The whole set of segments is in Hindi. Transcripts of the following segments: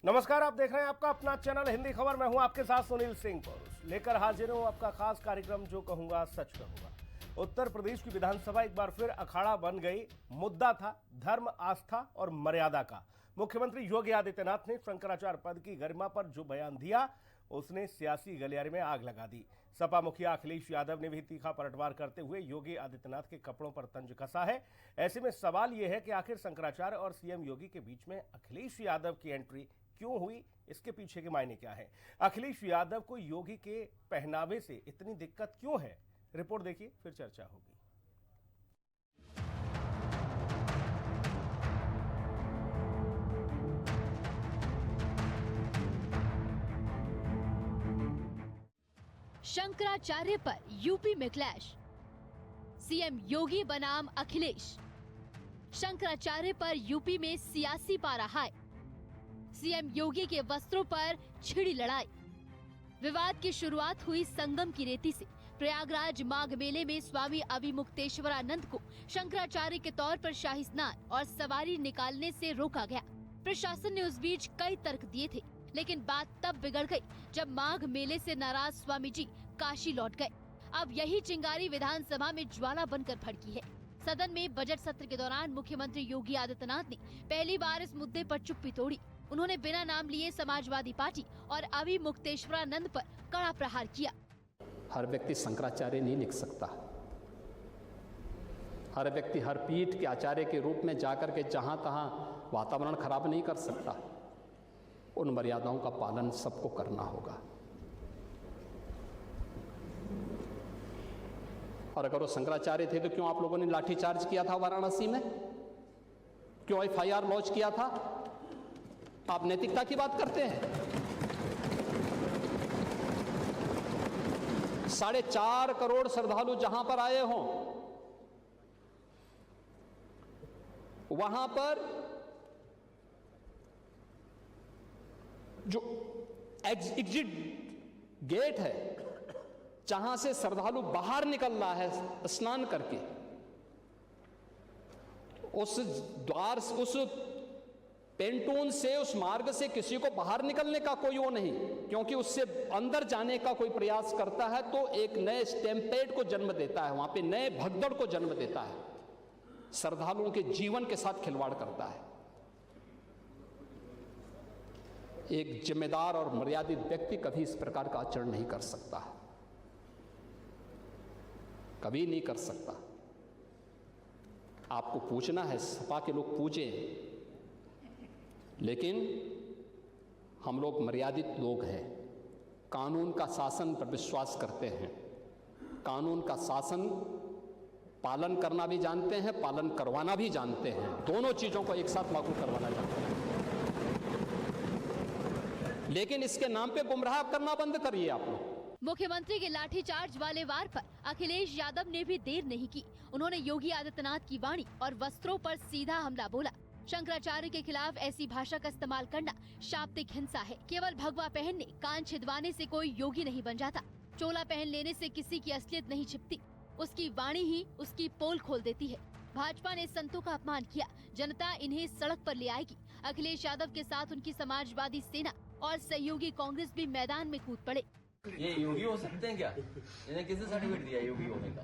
नमस्कार, आप देख रहे हैं आपका अपना चैनल हिंदी खबर। मैं हूं आपके साथ सुनील सिंह पौरुष, लेकर हाजिर हूं आपका खास कार्यक्रम जो कहूंगा सच कहूंगा। उत्तर प्रदेश की विधानसभा एक बार फिर अखाड़ा बन गई। मुद्दा था धर्म, आस्था और मर्यादा का। मुख्यमंत्री योगी आदित्यनाथ ने शंकराचार्य पद की गरिमा पर जो बयान दिया, उसने सियासी गलियारे में आग लगा दी। सपा मुखिया अखिलेश यादव ने भी तीखा पलटवार करते हुए योगी आदित्यनाथ के कपड़ों पर तंज कसा है। ऐसे में सवाल यह है कि आखिर शंकराचार्य और सीएम योगी के बीच में अखिलेश यादव की एंट्री क्यों हुई, इसके पीछे के मायने क्या है? अखिलेश यादव को योगी के पहनावे से इतनी दिक्कत क्यों है? रिपोर्ट देखिए, फिर चर्चा होगी। शंकराचार्य पर यूपी में क्लैश, सीएम योगी बनाम अखिलेश। शंकराचार्य पर यूपी में सियासी पारा हाय। सीएम योगी के वस्त्रों पर छिड़ी लड़ाई। विवाद की शुरुआत हुई संगम की रेती से। प्रयागराज माघ मेले में स्वामी अभिमुक्तेश्वरानंद को शंकराचार्य के तौर पर शाही स्नान और सवारी निकालने से रोका गया। प्रशासन ने उस बीच कई तर्क दिए थे, लेकिन बात तब बिगड़ गई जब माघ मेले से नाराज स्वामी जी काशी लौट गए। अब यही चिंगारी विधानसभा में ज्वाला बनकर भड़की है। सदन में बजट सत्र के दौरान मुख्यमंत्री योगी आदित्यनाथ ने पहली बार इस मुद्दे पर चुप्पी तोड़ी। उन्होंने बिना नाम लिए समाजवादी पार्टी और अभिमुक्तेश्वरानंद पर कड़ा प्रहार किया। हर व्यक्ति शंकराचार्य नहीं लिख सकता। हर व्यक्ति हर पीठ के आचार्य के रूप में जाकर के जहां तहां वातावरण खराब नहीं कर सकता। उन मर्यादाओं का पालन सबको करना होगा। और अगर वो शंकराचार्य थे तो क्यों आप लोगों ने लाठीचार्ज किया था वाराणसी में? क्यों एफआईआर लॉन्च किया था? आप नैतिकता की बात करते हैं। 4.5 करोड़ श्रद्धालु जहां पर आए हों, वहां पर जो एग्जिट गेट है, जहां से श्रद्धालु बाहर निकल रहा है स्नान करके, उस द्वार, उस पेंटून से, उस मार्ग से किसी को बाहर निकलने का कोई वो नहीं, क्योंकि उससे अंदर जाने का कोई प्रयास करता है तो एक नए स्टैम्पेड को जन्म देता है, वहां पे नए भगदड़ को जन्म देता है, श्रद्धालुओं के जीवन के साथ खिलवाड़ करता है। एक जिम्मेदार और मर्यादित व्यक्ति कभी इस प्रकार का आचरण नहीं कर सकता, कभी नहीं कर सकता। आपको पूछना है, सपा के लोग पूछें, लेकिन हम लोग मर्यादित लोग हैं। कानून का शासन पर विश्वास करते हैं। कानून का शासन पालन करना भी जानते हैं, पालन करवाना भी जानते हैं। दोनों चीजों को एक साथ लागू करवाना जानते हैं। लेकिन इसके नाम पे गुमराह करना बंद करिए आप लोग। मुख्यमंत्री के लाठीचार्ज वाले वार पर अखिलेश यादव ने भी देर नहीं की। उन्होंने योगी आदित्यनाथ की वाणी और वस्त्रों पर सीधा हमला बोला। शंकराचार्य के खिलाफ ऐसी भाषा का इस्तेमाल करना शाब्दिक हिंसा है। केवल भगवा पहनने, कान छिदवाने से कोई योगी नहीं बन जाता। चोला पहन लेने से किसी की असलियत नहीं छिपती। उसकी वाणी ही उसकी पोल खोल देती है। भाजपा ने संतों का अपमान किया, जनता इन्हें सड़क पर ले आएगी। अखिलेश यादव के साथ उनकी समाजवादी सेना और सहयोगी कांग्रेस भी मैदान में कूद पड़े। ये योगी हो सकते हैं क्या? इन्हें किसने सर्टिफिकेट दिया योगी होने का?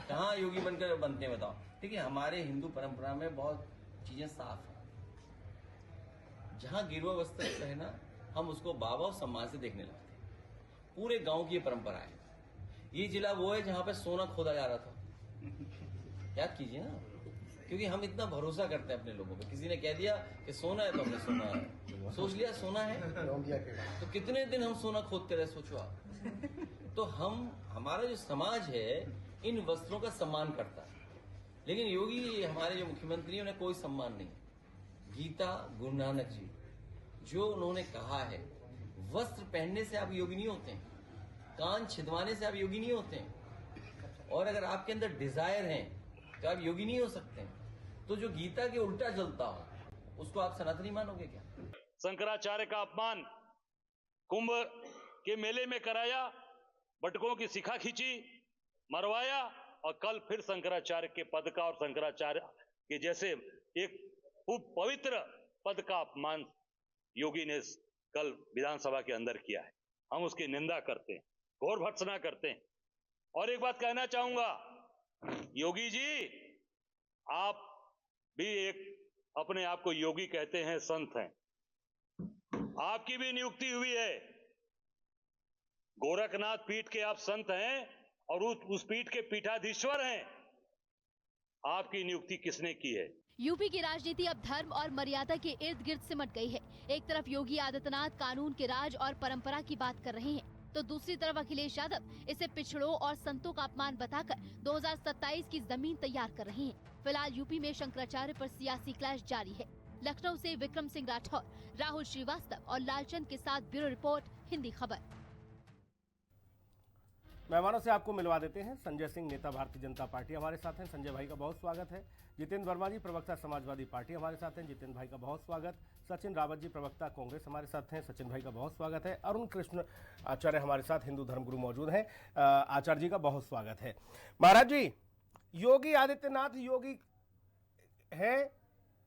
कहाँ योगी बनकर बनते हैं बताओ? ठीक है, हमारे हिंदू परंपरा में बहुत चीजें साफ है। जहां गिरवा वस्त्र पहना, हम उसको बाबा और सम्मान से देखने लगते हैं। पूरे गांव की ये परंपरा है। ये जिला वो है जहां पे सोना खोदा जा रहा था। याद कीजिए ना, क्योंकि हम इतना भरोसा करते हैं अपने लोगों पे। किसी ने कह दिया कि सोना है तो हमने सोना है सोच लिया सोना है। तो कितने दिन हम सोना खोदते रहे, सोचो आप। तो हमारा जो समाज है इन वस्त्रों का सम्मान करता है, लेकिन योगी हमारे जो मुख्यमंत्री हैं उन्हें कोई सम्मान नहीं। गीता, गुरु नानक जी जो उन्होंने कहा है, वस्त्र पहनने से आप योगी नहीं होते हैं, कान छिदवाने से आप योगी नहीं होते हैं, और अगर आपके अंदर डिजायर है तो आप योगी नहीं हो सकते हैं। तो जो गीता के उल्टा चलता हो उसको आप सनातनी मानोगे क्या? शंकराचार्य का अपमान कुंभ के मेले में कराया, बटकों की शिखा खींची, मरवाया, और कल फिर शंकराचार्य के पद का और शंकराचार्य के जैसे एक पवित्र पद का अपमान योगी ने कल विधानसभा के अंदर किया है, हम उसकी निंदा करते हैं, घोर भर्त्सना करते हैं। और एक बात कहना चाहूंगा, योगी जी आप भी एक अपने आप को योगी कहते हैं, संत हैं, आपकी भी नियुक्ति हुई है, गोरखनाथ पीठ के आप संत हैं और उस पीठ के पीठाधीश्वर हैं। आपकी नियुक्ति किसने की है? यूपी की राजनीति अब धर्म और मर्यादा के इर्द गिर्द सिमट गई है। एक तरफ योगी आदित्यनाथ कानून के राज और परंपरा की बात कर रहे हैं, तो दूसरी तरफ अखिलेश यादव इसे पिछड़ों और संतों का अपमान बताकर 2027 की जमीन तैयार कर रहे हैं। फिलहाल यूपी में शंकराचार्य पर सियासी क्लैश जारी है। लखनऊ से विक्रम सिंह राठौर, राहुल श्रीवास्तव और लालचंद के साथ ब्यूरो रिपोर्ट, हिंदी खबर। मेहमानों से आपको मिलवा देते हैं। संजय सिंह, नेता भारतीय जनता पार्टी, हमारे साथ हैं। संजय भाई का बहुत स्वागत है। जितेंद्र वर्मा जी, प्रवक्ता समाजवादी पार्टी, हमारे साथ हैं। जितेंद्र भाई का बहुत स्वागत। सचिन रावत जी, प्रवक्ता कांग्रेस, हमारे साथ हैं। सचिन भाई का बहुत स्वागत है। अरुण कृष्ण आचार्य हमारे साथ, हिंदू धर्मगुरु मौजूद हैं। आचार्य जी का बहुत स्वागत है। महाराज जी, योगी आदित्यनाथ योगी है,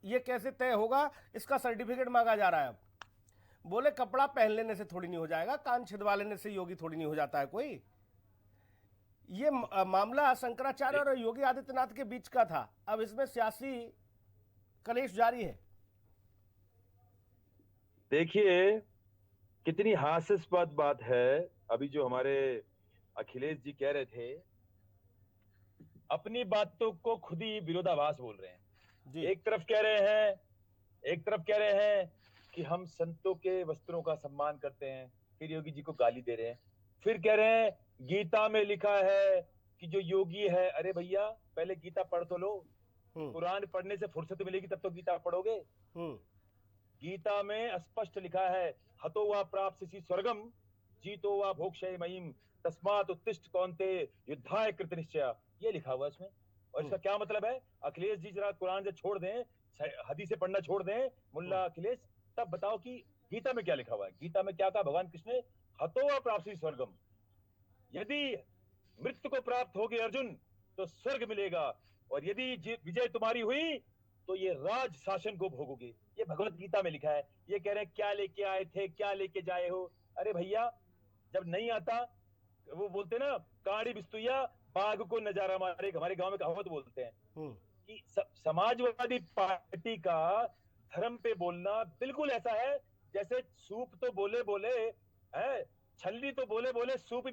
ये कैसे तय होगा? इसका सर्टिफिकेट मांगा जा रहा है। अब बोले कपड़ा पहन लेने से थोड़ी नहीं हो जाएगा, कान छिदवा लेने से योगी थोड़ी नहीं हो जाता है कोई। ये मामला शंकराचार्य और योगी आदित्यनाथ के बीच का था, अब इसमें सियासी कलेश जारी है। देखिए कितनी हास्यास्पद बात है। अभी जो हमारे अखिलेश जी कह रहे थे, अपनी बातों को खुद ही विरोधाभास बोल रहे हैं जी। एक तरफ कह रहे हैं कि हम संतों के वस्त्रों का सम्मान करते हैं, फिर योगी जी को गाली दे रहे हैं। फिर कह रहे हैं गीता में लिखा है कि जो योगी है, अरे भैया पहले गीता पढ़ तो लो। कुरान पढ़ने से फुर्सत मिलेगी तब तो गीता पढ़ोगे। गीता में स्पष्ट लिखा है, हतो वा प्राप्स्यसि स्वर्गम जीतो वा भोक्ष्ये महीम तस्मात् उत्तिष्ठ कौन्ते युद्धाय कृत निश्चय, ये लिखा हुआ है इसमें। और इसका क्या मतलब है? अखिलेश जी जरा कुरान से छोड़ दें, हदीसें पढ़ना छोड़ दें मुल्ला अखिलेश, तब बताओ कि गीता में क्या लिखा हुआ है। गीता में क्या कहा भगवान कृष्ण ने? हतो वा प्राप्स्यसि स्वर्गम, यदि मृत्यु को प्राप्त होगे अर्जुन तो स्वर्ग मिलेगा, और यदि विजय तुम्हारी हुई तो ये राज शासन को भोगोगे। ये भगवत गीता में लिखा है। ये कह रहे हैं क्या लेके आए थे, क्या लेके जाए हो। अरे भैया जब नहीं आता, वो बोलते ना काड़ी बिस्तुया बाघ को नजारा मारे, हमारे गांव में कहावत बोलते हैं कि समाजवादी पार्टी का धर्म पे बोलना बिल्कुल ऐसा है जैसे सूप तो बोले बोले है, छलनी तो बोले बोले, सूप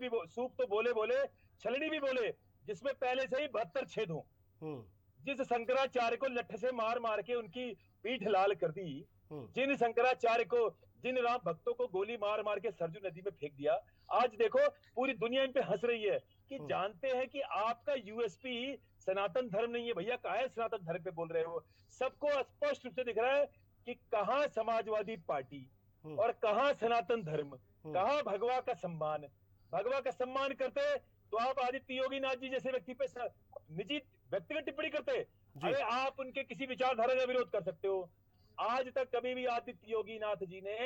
तो बोले बोले, छलनी भी बोले, जिसमें पहले से ही 72 छेद हों। जिस शंकराचार्य को लठ से मार मार के उनकी पीठ लाल कर दी, जिन शंकराचार्य को, जिन राम भक्तों को गोली मार मार के सरजू नदी में फेंक दिया, आज देखो पूरी दुनिया इन पे हंस रही है कि जानते हैं कि आपका यूएसपी सनातन धर्म नहीं है। भैया काहे सनातन धर्म पे बोल रहे हो? सबको स्पष्ट रूप से दिख रहा है कि कहां समाजवादी पार्टी और कहां सनातन धर्म, कहां भगवा का सम्मान। भगवा का सम्मान करते तो आप आदित्य योगीनाथ जी जैसे व्यक्ति पे निजी व्यक्तिगत टिप्पणी करते। अरे आप उनके किसी विचारधारा का विरोध कर सकते हो। आज तक कभी भी आदित्य योगीनाथ जी ने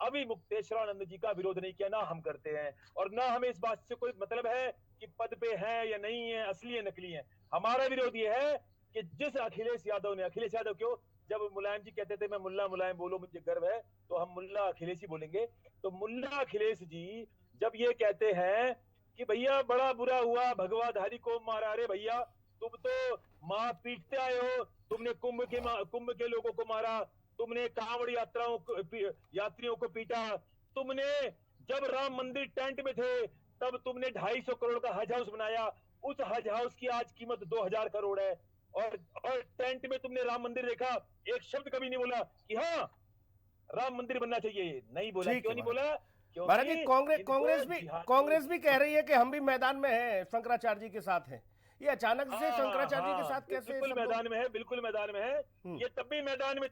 अभी मुक्तेश्वरानंद जी का विरोध नहीं किया, ना हम करते हैं, और ना हमें इस बात से कोई मतलब है कि पद पे है या नहीं है, असली है नकली है। हमारा विरोध ये है कि जिस अखिलेश यादव ने, अखिलेश यादव क्यों, जब मुलायम जी कहते थे मैं मुल्ला मुलायम बोलो मुझे गर्व है, तो हम मुल्ला अखिलेश ही बोलेंगे। तो मुल्ला अखिलेश जी जब ये कहते हैं कि भैया बड़ा बुरा हुआ, भगवाधारी को मारा, अरे भैया तुम तो मां पीटते आए हो, तुमने कुंभ के लोगों को मारा, तुमने कांवड़ यात्रियों को पीटा, तुमने जब राम मंदिर टेंट में थे तब तुमने 250 करोड़ का हज हाउस बनाया, उस हज हाउस की आज कीमत 2000 करोड़ है, और टेंट में तुमने राम मंदिर देखा, एक शब्द कभी नहीं बोला कि हाँ राम मंदिर बनना चाहिए, नहीं बोला। क्यों नहीं बोला? महाराज जी, कांग्रेस भी कह रही है कि हम भी मैदान में हैं, शंकराचार्य जी के साथ हैं। ये अचानक से शंकराचार्य जी के साथ कैसे? बिल्कुल मैदान में है, बिल्कुल मैदान में है। ये तब भी मैदान में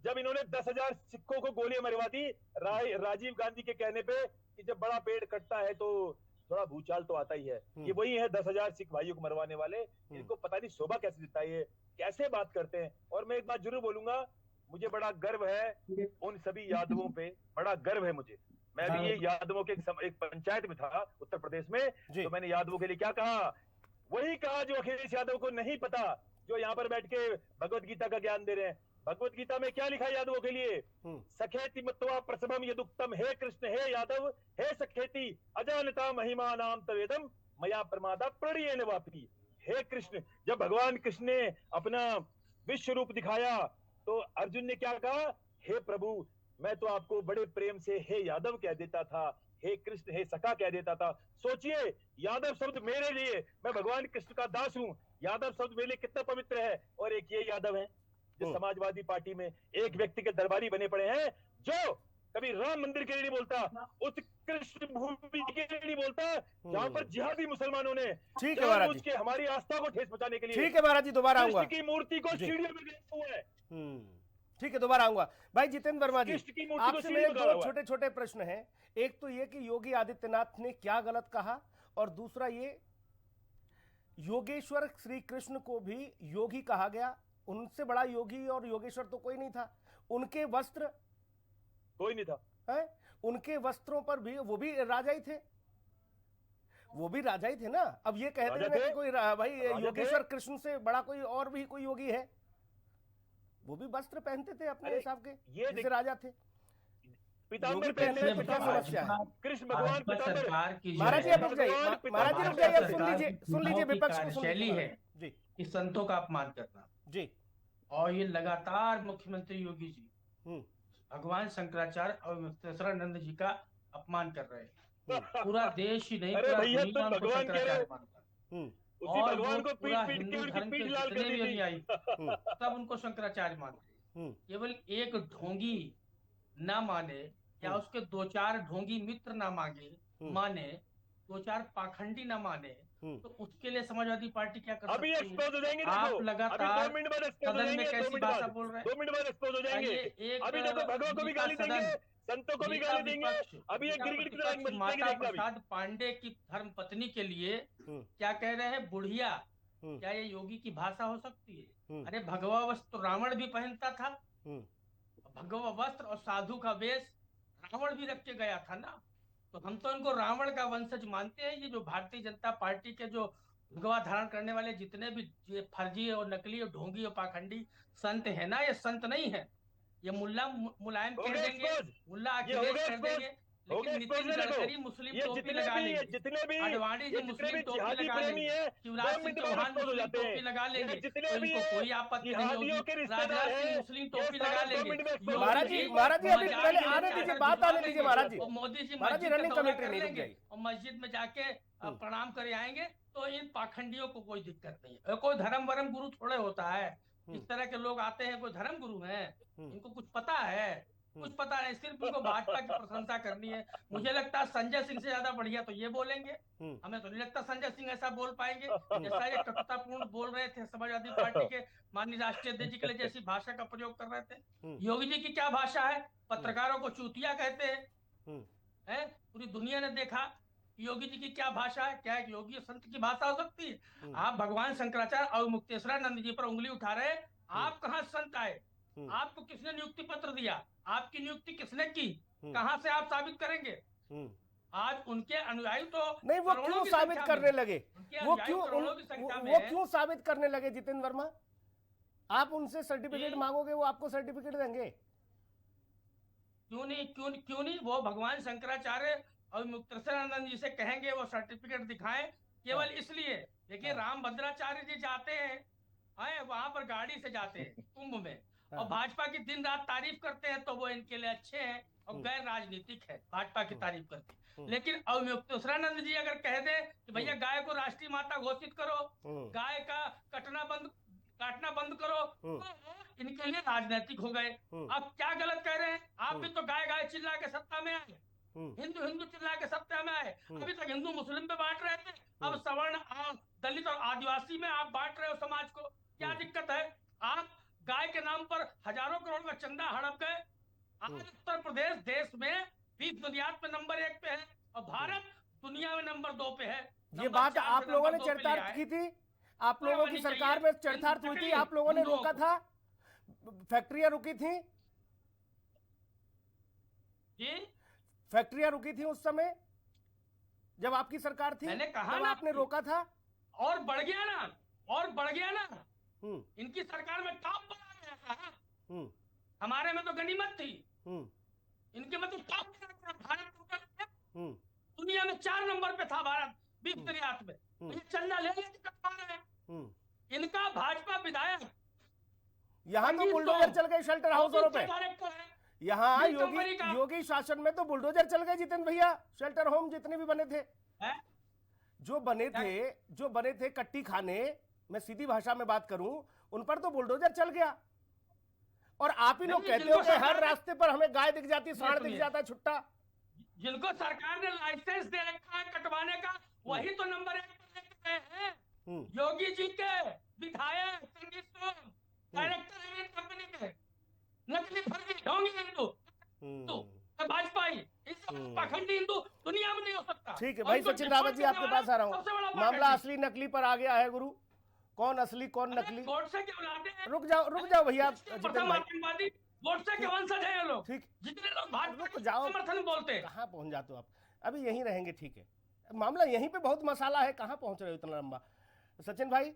जब इन्होंने 10,000 सिखों को गोलियां मरवा दी राजीव गांधी के कहने पे कि जब बड़ा पेड़ कटता है तो थोड़ा भूचाल तो आता ही है। ये वही है 10,000 सिख भाइयों को मरवाने वाले। इनको पता नहीं शोभा कैसे देता है, ये कैसे बात करते हैं। और मैं एक बात जरूर बोलूंगा, मुझे बड़ा गर्व है उन सभी यादवों पे, बड़ा गर्व है मुझे। मैं भी ये यादवों के एक पंचायत में था उत्तर प्रदेश में, तो मैंने यादवों के लिए क्या कहा, वही कहा जो अखिलेश यादव को नहीं पता, जो यहाँ पर बैठ के भगवत गीता का ज्ञान दे रहे हैं। भगवत गीता में क्या लिखा है यादवों के लिए? सखेति मत्वा प्रसभम यदुक्तम, हे कृष्ण हे यादव हे सखेति अजानता महिमा नाम तवेदम मया प्रमादा प्रणयेन वापी। हे कृष्ण, जब भगवान कृष्ण ने अपना विश्व रूप दिखाया तो अर्जुन ने क्या कहा? हे प्रभु, मैं तो आपको बड़े प्रेम से हे यादव कह देता था, हे कृष्ण हे सखा कह देता था। सोचिए, यादव शब्द मेरे लिए, मैं भगवान कृष्ण का दास हूँ, यादव शब्द मेरे लिए कितना पवित्र है। और एक ये यादव है जो समाजवादी पार्टी में एक व्यक्ति के दरबारी बने पड़े हैं, जो कभी राम मंदिर के लिए नहीं बोलता, उत्कृष्ट भूमि के लिए नहीं बोलता, जहां पर जिहादी मुसलमानों ने ठीक है महाराज के हमारी आस्था को ठेस पहुंचाने के लिए, ठीक है महाराज जी, दोबारा आऊंगा, कृष्ण की मूर्ति को सीढ़ियों में गिरा हुआ है। ठीक है, दोबारा आऊंगा। भाई जितेंद्र वर्मा जी, आपसे मेरे दो छोटे छोटे प्रश्न हैं। एक तो ये कि योगी आदित्यनाथ ने क्या गलत कहा, और दूसरा ये योगेश्वर श्री कृष्ण को भी योगी कहा गया, उनसे बड़ा योगी और योगेश्वर तो कोई नहीं था। उनके वस्त्र कोई नहीं था है, उनके वस्त्रों पर भी वो भी राजा ही थे, वो भी राजा ही थे ना। अब ये कहते हैं कि कोई भाई योगेश्वर कृष्ण से बड़ा कोई और भी कोई योगी है, वो भी वस्त्र पहनते थे अपने हिसाब के, जैसे राजा थे। पीताम्बर पहनते थे, क्या समस्या है? कृष्ण भगवान पीताम्बर। महाराज जी रुक जाइए, महाराज जी रुक जाइए, सुन लीजिए विपक्ष को, शैली है जी कि संतों का अपमान करना जी, और ये लगातार मुख्यमंत्री योगी जी भगवान शंकराचार्य और मुक्तेश्वरानंद जी का अपमान कर रहे हैं। पूरा देश ही नहीं, पूरा दुनिया उनको शंकराचार्य मानता है। उसी और भगवान को पूरा पीट हिंदू के धर्म के पीठ लाल जितने कर भी दी थी। अनुयायी सब उनको शंकराचार्य मानते हैं। केवल एक ढोंगी ना माने या उसके दो चार ढोंगी मित्र ना माने, दो चार पाखंडी ना माने, तो उसके लिए समाजवादी पार्टी क्या कर सकती है? एक्सपोज हो जाएंगे, आप लगातार 2 मिनट बाद एक्सपोज हो सदन जाएंगे, में कैसी भाषा बोल रहे हैं? 2 मिनट बाद एक्सपोज हो जाएंगे। अभी देखो भगवान को भी गाली देंगे, संतों को भी गाली देंगे। अभी एक गिरगिट की तरह माता प्रसाद पांडे की धर्म पत्नी के लिए क्या कह रहे हैं? बुढ़िया, क्या ये योगी की भाषा हो सकती है? अरे भगवा वस्त्र रावण भी पहनता था, भगवा वस्त्र और साधु का वेश रावण भी रख के गया था ना। तो हम तो इनको रावण का वंशज मानते हैं। ये जो भारतीय जनता पार्टी के जो भगवा धारण करने वाले जितने भी ये फर्जी और नकली और ढोंगी और पाखंडी संत है ना, ये संत नहीं है, ये मुल्ला मुलायम कह देंगे, मुल्ला अखिलेश कह देंगे, लेकिन नितिन गडकरी मुस्लिम टोपी लगा लेंगे, अडवाणी जी मुस्लिम टोपी लगा लेंगे, शिवराज सिंह चौहान मुस्लिम टोपी लगा लेंगे, तो इनको कोई आपत्ति नहीं होगी। राजनाथ सिंह मुस्लिम टोपी लगा लेंगे। महाराज जी अभी पहले आने दीजिए, बात आने दीजिए महाराज जी। और मोदी जी महाराज जी रनिंग कमेंट्री नहीं रुक जाएगी, और मस्जिद में जाके प्रणाम करे आएंगे, तो इन पाखंडियों को कोई दिक्कत नहीं है। कोई धर्म वरम गुरु थोड़े होता है, इस तरह के लोग आते हैं, कोई धर्म गुरु हैं? इनको कुछ पता है? कुछ पता नहीं, सिर्फ उनको भाजपा की प्रशंसा करनी है। मुझे लगता है संजय सिंह से ज्यादा बढ़िया तो ये बोलेंगे। हमें तो नहीं लगता संजय सिंह ऐसा बोल पाएंगे जैसा ये कटुतापूर्ण बोल रहे थे समाजवादी पार्टी के माननीय राष्ट्रीय अध्यक्ष जी के लिए, जैसी भाषा का प्रयोग कर रहे थे। योगी जी की क्या भाषा है? पत्रकारों को चूतिया कहते हैं। पूरी दुनिया ने देखा योगी जी की क्या भाषा है। क्या एक योगी संत की भाषा हो सकती है? आप भगवान शंकराचार्य और मुक्तेश्वरानंद जी पर उंगली उठा रहे, आप कहाँ संत आए? आपको किसने नियुक्ति पत्र दिया? आपकी नियुक्ति किसने की? कहां से आप साबित करेंगे? आज उनके अनुयायी तो नहीं, वो क्यों साबित करने लगे? वो क्यों साबित करने लगे जितेंद्र वर्मा? आप उनसे सर्टिफिकेट मांगोगे, वो आपको सर्टिफिकेट देंगे? क्यों नहीं? वो भगवान शंकराचार्य और मुक्तेश्वरानंद जी से कहेंगे वो सर्टिफिकेट दिखाएं, केवल इसलिए। देखिए राम भद्राचार्य जी जाते हैं, वहां पर गाड़ी से जाते हैं कुंभ में, और भाजपा की दिन रात तारीफ करते हैं, तो वो इनके लिए अच्छे हैं और गैर राजनीतिक है भाजपा की तारीफ करके। लेकिन अब मुक्तेश्वरानंद जी अगर कह दे कि भैया गाय को राष्ट्रीय माता घोषित करो, गाय का काटना बंद करो, तो इनके लिए राजनीतिक हो गए। अब क्या गलत कह रहे हैं? आप भी तो गाय गाय चिल्ला के सत्ता में आए, हिंदू चिल्ला के सत्ता में आए। अभी तक हिंदू मुस्लिम पे बांट रहे थे, अब सवर्ण दलित और आदिवासी में आप बांट रहे हो समाज को। क्या दिक्कत है? आप गाय के नाम पर हजारों करोड़ का चंदा हड़प गए। आज उत्तर प्रदेश देश में बीज निर्यात में नंबर 1 पे है और भारत दुनिया में नंबर 2 पे है। ये बात आप लोगों ने चरितार्थ की थी, आप लोगों की सरकार में चरितार्थ हुई थी, आप लोगों ने रोका था, फैक्ट्रियां रुकी थी जी, फैक्ट्रियां रुकी थी उस समय जब आपकी सरकार थी। मैंने कहा जब ना, आपने रोका था, और बढ़ गया ना। इनकी सरकार में काम बढ़ा गया था। हमारे में तो गनीमत थी, हम्म इनके में तो टॉप भारत हम्म दुनिया में 4 नंबर पे था भारत बीफ निर्यात में। ये चंदा ले लेके कटवा रहे हैं। हम्म इनका भाजपा विधायक यहाँ तो बुलडोजर चल गए शेल्टर हाउसों पे। डायरेक्टर है, यहाँ बिल कंपनी का। योगी शासन में तो बुलडोजर चल गए जितेंद्र भैया, शेल्टर होम जितने भी बने थे, जो बने थे कट्टी खाने, मैं सीधी भाषा में बात करूं, उन पर तो बुलडोजर चल गया। और आप ही लोग कहते हो कि हर रास्ते पर हमें गाय दिख जाती, सांड दिख जाता है, छुट्टा। जिनको सरकार ने लाइसेंस दे रखा है कटवाने का, वही तो नंबर 1 पर लेके गए हैं। योगी जी के विधायक डायरेक्टर है कंपनी के, नकली फर्जी ढोंगी हिंदू भाजपाई, पाखंडी हिंदू दुनिया में नहीं हो सकता। ठीक है भाई सचिन रावत जी, आपके पास आ रहा हूँ। मामला असली नकली पर आ गया है गुरु, कौन असली कौन नकली। गोडसे के औलादे, रुक जाओ भैया जितेंद्र भाई, गोडसे के वंशज हैं ये लोग। ठीक, जितने लोग भाजपा रुक जाओ, समर्थन बोलते हैं, कहाँ पहुंच जाते हो आप, अभी यहीं रहेंगे। ठीक है, मामला यहीं पे बहुत मसाला है, कहाँ पहुंच रहे हो इतना लंबा। सचिन भाई,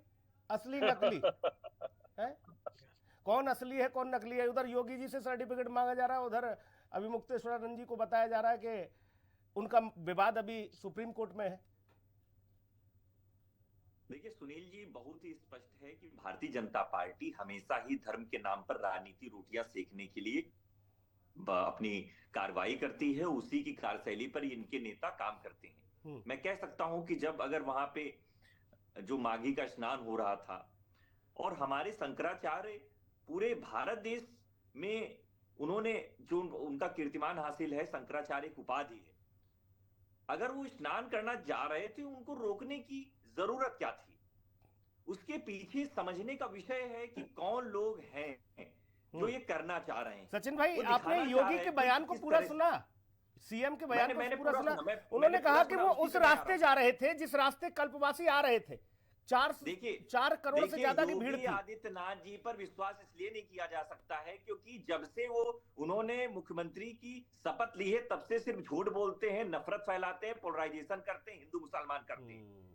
असली नकली है, कौन असली है कौन नकली है। उधर योगी जी से सर्टिफिकेट मांगा जा रहा है, उधर अभी मुक्तेश्वरानंद जी को बताया जा रहा है कि उनका विवाद अभी सुप्रीम कोर्ट में है। देखिए सुनील जी, बहुत ही स्पष्ट है कि भारतीय जनता पार्टी हमेशा ही धर्म के नाम पर राजनीति रोटियां सेकने के लिए अपनी कार्रवाई करती है, उसी की कार्यशैली पर इनके नेता काम करते हैं। मैं कह सकता हूं कि जब अगर वहां पे जो माघी का स्नान हो रहा था और हमारे शंकराचार्य पूरे भारत देश में उन्होंने जो उनका कीर्तिमान हासिल है, शंकराचार्य की उपाधि है, अगर वो स्नान करना जा रहे थे उनको रोकने की जरूरत क्या थी। उसके पीछे समझने का विषय है कि कौन लोग हैं जो ये करना चाह रहे हैं। सचिन भाई, आपने योगी के बयान को पूरा सुना, सीएम के बयान को पूरा सुना। उन्होंने कहा कि वो उस रास्ते जा रहे थे जिस रास्ते कल्पवासी आ रहे थे। 4 करोड़ से ज्यादा की भीड़ थी। आदित्यनाथ जी पर विश्वास इसलिए नहीं किया जा सकता है क्योंकि जब से उन्होंने मुख्यमंत्री की शपथ ली है तब से सिर्फ झूठ बोलते हैं, नफरत फैलाते हैं, पोलराइजेशन करते हैं, हिंदू मुसलमान करते हैं।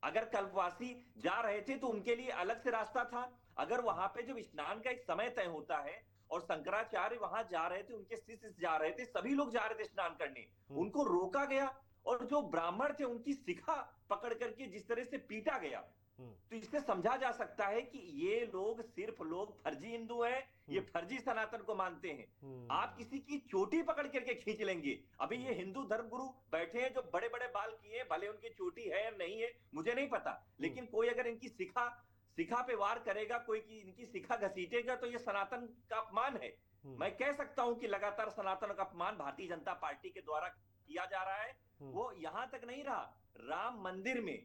अगर कल्पवासी जा रहे थे तो उनके लिए अलग से रास्ता था। अगर वहां पे जब स्नान का एक समय तय होता है और शंकराचार्य वहां जा रहे थे, उनके शिष्य जा रहे थे, सभी लोग जा रहे थे स्नान करने, उनको रोका गया और जो ब्राह्मण थे उनकी शिखा पकड़ करके जिस तरह से पीटा गया, तो इससे समझा जा सकता है कि ये लोग सिर्फ फर्जी हिंदू हैं, ये फर्जी सनातन को मानते हैं। आप किसी की चोटी पकड़ करके खींच लेंगे। अभी ये हिंदू धर्म गुरु बैठे हैं जो बड़े बड़े बाल किए, भले उनकी चोटी है या नहीं है मुझे नहीं पता, लेकिन कोई अगर इनकी शिखा पे वार करेगा, कोई की इनकी शिखा घसीटेगा तो ये सनातन का अपमान है। मैं कह सकता हूं कि लगातार सनातन का अपमान भारतीय जनता पार्टी के द्वारा किया जा रहा है। वो यहां तक नहीं रहा, राम मंदिर में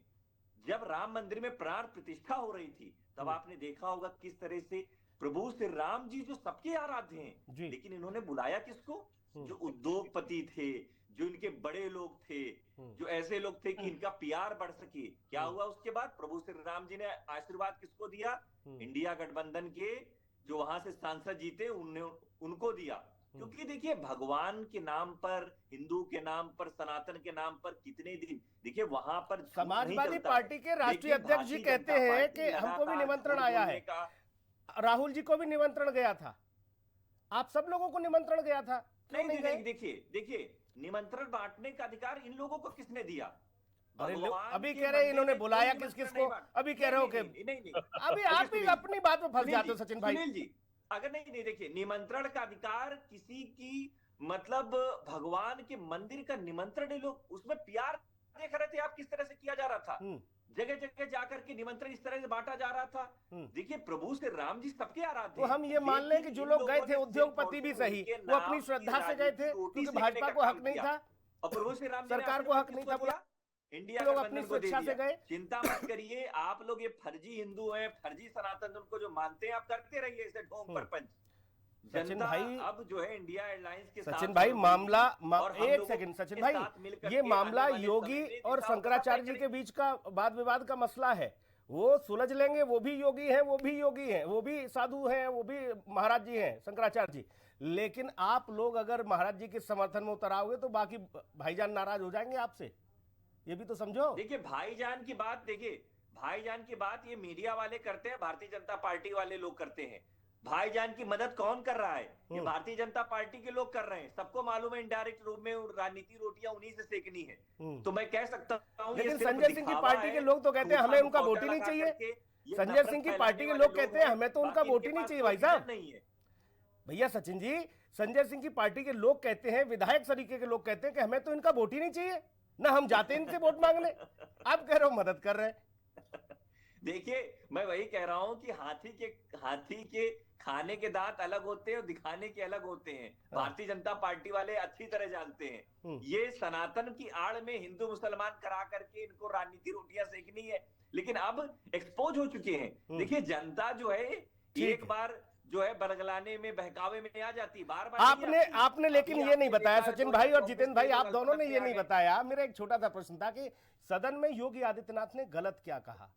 जब राम मंदिर में प्राण प्रतिष्ठा हो रही थी तब आपने देखा होगा किस तरह से प्रभु श्री राम जी जो सबके आराध्य हैं, लेकिन इन्होंने बुलाया किसको? जो उद्योगपति थे, जो इनके बड़े लोग थे, जो ऐसे लोग थे कि इनका प्यार बढ़ सके। क्या हुआ उसके बाद? प्रभु श्री राम जी ने आशीर्वाद किसको दिया? इंडिया गठबंधन के जो वहां से सांसद जीते उनको दिया। क्योंकि देखिए भगवान के नाम पर, हिंदू के नाम पर, सनातन के नाम पर कितने दिन, देखिए वहां पर समाजवादी पार्टी के राष्ट्रीय अध्यक्ष जी कहते हैं कि हमको भी निमंत्रण आया है, राहुल जी को भी निमंत्रण गया था, आप सब लोगों को निमंत्रण गया था। नहीं, देखिए निमंत्रण बांटने का अधिकार इन लोगों को किसने दिया? अभी कह रहे इन्होंने बुलाया किसको, अभी कह रहे हो कि नहीं, अभी आप ही अपनी बात में फंस जाते हो सचिन भाई। सुनील जी, अगर नहीं देखिए, निमंत्रण का अधिकार किसी की मतलब भगवान के मंदिर का निमंत्रण, लोग उसमें प्यार देख रहे थे आप किस तरह से किया जा रहा था, जगह जगह जाकर के निमंत्रण इस तरह से बांटा जा रहा था। देखिए प्रभु श्री राम जी सबके आराध्य, तो हम ये मान लें कि जो लोग गए थे उद्योगपति भी सही, वो अपनी श्रद्धा से गए थे क्योंकि भाजपा को हक नहीं था और प्रभु श्री राम सरकार को हक नहीं था, बोला इंडिया लोग अपनी स्वेच्छा से गए। चिंता मत करिए, आप लोग ये फर्जी हिंदू हैं, फर्जी सनातन उनको जो मानते हैं आप करते रहिए इसे ढोंग परपंच। सचिन भाई अब जो है इंडिया एयरलाइंस के साथ सचिन भाई मामला एक सेकंड सचिन भाई, ये मामला योगी और शंकराचार्य जी के बीच का वाद विवाद का मसला है, वो सुलझ लेंगे। वो भी योगी हैं, वो भी योगी हैं, वो भी साधु हैं, वो भी महाराज जी हैं शंकराचार्य जी। लेकिन आप लोग अगर महाराज जी के समर्थन में उतर आओगे तो बाकी भाईजान नाराज हो जाएंगे आपसे, ये भी तो समझो। देखिए भाईजान की बात ये मीडिया वाले करते हैं, भारतीय जनता पार्टी वाले लोग करते हैं। भाईजान की मदद कौन कर रहा है? ये भारतीय जनता पार्टी के लोग कर रहे हैं। सबको मालूम है इनडायरेक्ट रूप में राजनीति रोटियां उन्हीं से सेकनी है। तो मैं कह सकता हूं लेकिन संजय सिंह की पार्टी के लोग तो कहते हैं हमें उनका वोट ही नहीं चाहिए। संजय सिंह की पार्टी के लोग कहते हैं हमें तो उनका वोट ही नहीं चाहिए भाई साहब। भैया सचिन जी, संजय सिंह की पार्टी के लोग कहते हैं, विधायक तरीके के लोग कहते हैं कि हमें तो इनका वोट ही नहीं चाहिए, ना हम जाते इनसे वोट मांगने। आप कह रहे हो मदद कर रहे हैं। देखिए, मैं वही कह रहा हूं कि हाथी के खाने के दांत अलग होते हैं और दिखाने के अलग होते हैं। भारतीय जनता पार्टी वाले अच्छी तरह जानते हैं। ये सनातन की आड़ में हिंदू मुसलमान करा करके इनको राजनीति रोटियां सेकनी है, लेकिन अब एक्सपोज हो चुके हैं। देखिए, जनता जो है एक बार जो है बरगलाने में, बहकावे में आ जाती, बार बार आपने लेकिन ये नहीं बताया सचिन भाई और जितेंद्र भाई, आप दोनों ने ये नहीं बताया। मेरा एक छोटा सा प्रश्न था कि सदन में योगी आदित्यनाथ ने गलत क्या कहा,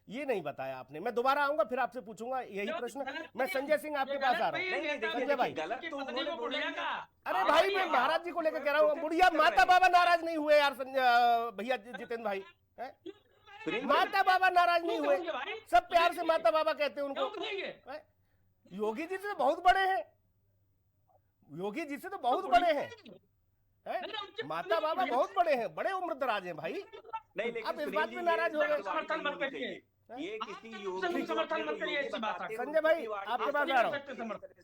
ये नहीं बताया आपने। मैं दोबारा आऊंगा फिर आपसे पूछूंगा यही प्रश्न। मैं संजय सिंह आपके पास आ रहा हूँ। संजय भाई, अरे भाई मैं महाराज जी को लेकर कह रहा हूँ, बुढ़िया माता बाबा नाराज नहीं हुए यार भैया जितेंद्र भाई, माता बाबा नाराज नहीं हुए, सब प्यार से माता बाबा कहते हैं उनको। योगी जी से तो बहुत बड़े हैं, योगी जी से तो बहुत बड़े हैं, माता बाबा बहुत बड़े हैं, बड़े उम्रदराज हैं भाई। नहीं, आप इस बात में नाराज हो गए। समर्थन मत करिए, ये किसी योगी समर्थन मत करिए इसी बात का। संजय भाई आपके पास आ रहा हूँ।